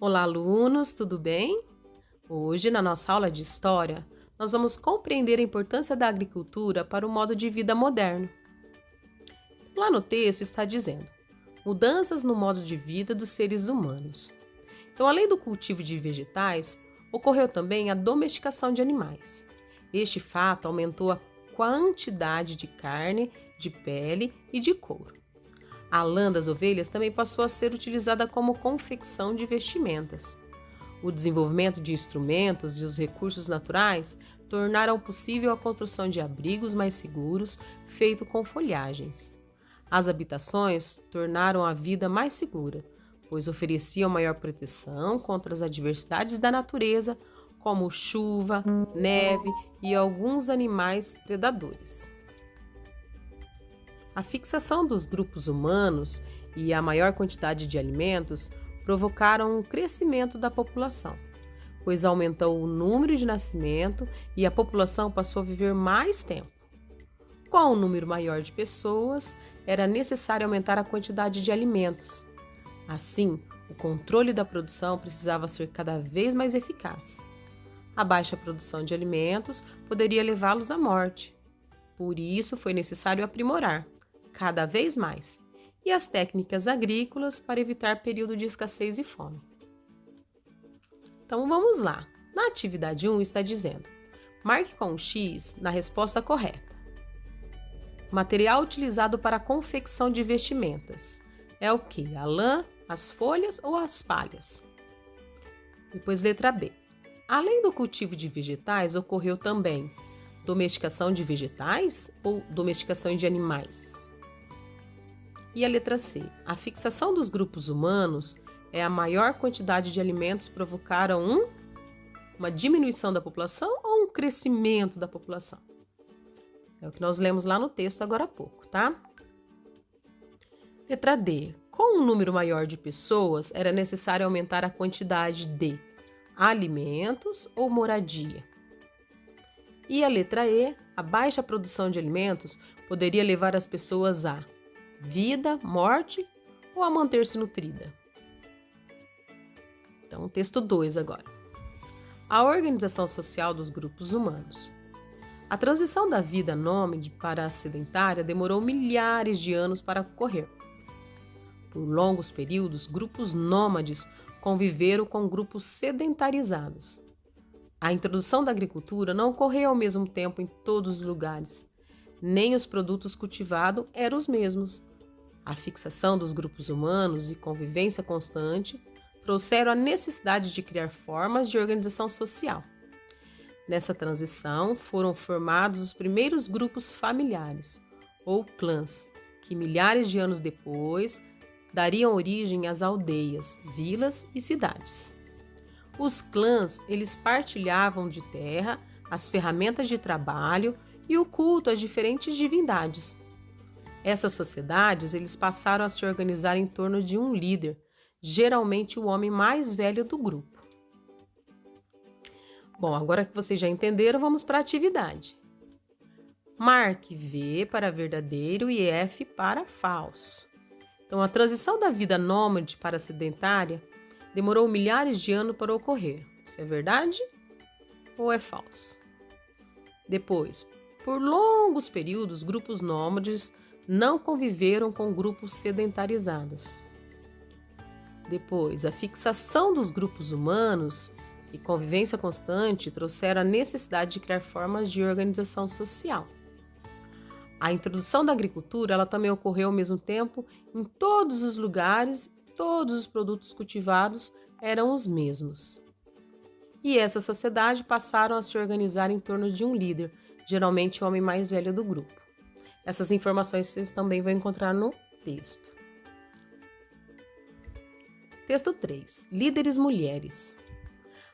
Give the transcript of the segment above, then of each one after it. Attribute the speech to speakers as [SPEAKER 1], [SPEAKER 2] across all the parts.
[SPEAKER 1] Olá, alunos, tudo bem? Hoje, na nossa aula de História, nós vamos compreender a importância da agricultura para o modo de vida moderno. Lá no texto está dizendo: mudanças no modo de vida dos seres humanos. Então, além do cultivo de vegetais, ocorreu também a domesticação de animais. Este fato aumentou a quantidade de carne, de pele e de couro. A lã das ovelhas também passou a ser utilizada como confecção de vestimentas. O desenvolvimento de instrumentos e os recursos naturais tornaram possível a construção de abrigos mais seguros, feito com folhagens. As habitações tornaram a vida mais segura, pois ofereciam maior proteção contra as adversidades da natureza, como chuva, neve e alguns animais predadores. A fixação dos grupos humanos e a maior quantidade de alimentos provocaram um crescimento da população, pois aumentou o número de nascimento e a população passou a viver mais tempo. Com um número maior de pessoas, era necessário aumentar a quantidade de alimentos. Assim, o controle da produção precisava ser cada vez mais eficaz. A baixa produção de alimentos poderia levá-los à morte. Por isso, foi necessário aprimorar, cada vez mais, e as técnicas agrícolas para evitar período de escassez e fome. Então vamos lá. Na atividade 1 está dizendo: marque com um X na resposta correta. Material utilizado para a confecção de vestimentas. É o que? A lã, as folhas ou as palhas? Depois letra B. Além do cultivo de vegetais, ocorreu também domesticação de vegetais ou domesticação de animais? E a letra C. A fixação dos grupos humanos é a maior quantidade de alimentos provocaram uma diminuição da população ou um crescimento da população? É o que nós lemos lá no texto agora há pouco, tá? Letra D. Com um número maior de pessoas, era necessário aumentar a quantidade de alimentos ou moradia? E a letra E. A baixa produção de alimentos poderia levar as pessoas a vida, morte ou a manter-se nutrida? Então, texto 2 agora. A organização social dos grupos humanos. A transição da vida nômade para a sedentária demorou milhares de anos para ocorrer. Por longos períodos, grupos nômades conviveram com grupos sedentarizados. A introdução da agricultura não ocorreu ao mesmo tempo em todos os lugares, nem os produtos cultivados eram os mesmos. A fixação dos grupos humanos e convivência constante trouxeram a necessidade de criar formas de organização social. Nessa transição foram formados os primeiros grupos familiares, ou clãs, que milhares de anos depois dariam origem às aldeias, vilas e cidades. Os clãs, eles partilhavam de terra, as ferramentas de trabalho e o culto às diferentes divindades. Essas sociedades, eles passaram a se organizar em torno de um líder, geralmente o homem mais velho do grupo. Bom, agora que vocês já entenderam, vamos para a atividade. Marque V para verdadeiro e F para falso. Então, a transição da vida nômade para a sedentária demorou milhares de anos para ocorrer. Isso é verdade ou é falso? Depois, por longos períodos, grupos nômades não conviveram com grupos sedentarizados. Depois, a fixação dos grupos humanos e convivência constante trouxeram a necessidade de criar formas de organização social. A introdução da agricultura, ela também ocorreu ao mesmo tempo em todos os lugares, todos os produtos cultivados eram os mesmos. E essa sociedade passaram a se organizar em torno de um líder, geralmente o homem mais velho do grupo. Essas informações vocês também vão encontrar no texto. Texto 3. Líderes mulheres.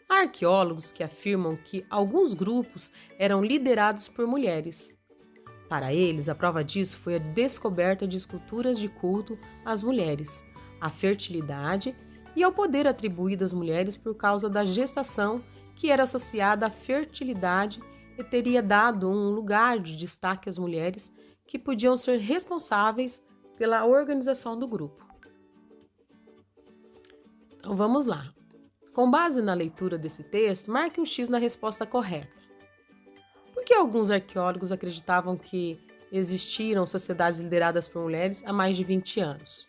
[SPEAKER 1] Há arqueólogos que afirmam que alguns grupos eram liderados por mulheres. Para eles, a prova disso foi a descoberta de esculturas de culto às mulheres, à fertilidade e ao poder atribuído às mulheres por causa da gestação que era associada à fertilidade e teria dado um lugar de destaque às mulheres que podiam ser responsáveis pela organização do grupo. Então vamos lá. Com base na leitura desse texto, marque um X na resposta correta. Por que alguns arqueólogos acreditavam que existiram sociedades lideradas por mulheres há mais de 20 anos?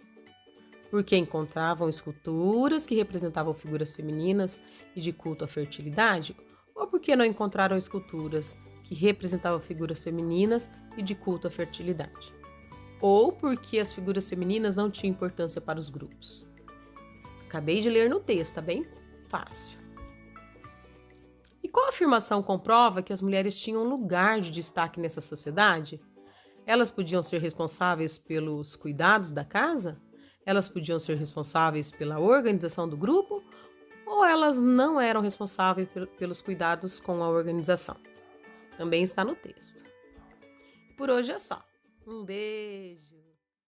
[SPEAKER 1] Porque encontravam esculturas que representavam figuras femininas e de culto à fertilidade? Ou porque não encontraram esculturas que representavam figuras femininas e de culto à fertilidade? Ou porque as figuras femininas não tinham importância para os grupos? Acabei de ler no texto, tá bem fácil. E qual afirmação comprova que as mulheres tinham um lugar de destaque nessa sociedade? Elas podiam ser responsáveis pelos cuidados da casa? Elas podiam ser responsáveis pela organização do grupo? Ou elas não eram responsáveis pelos cuidados com a organização? Também está no texto. Por hoje é só. Um beijo!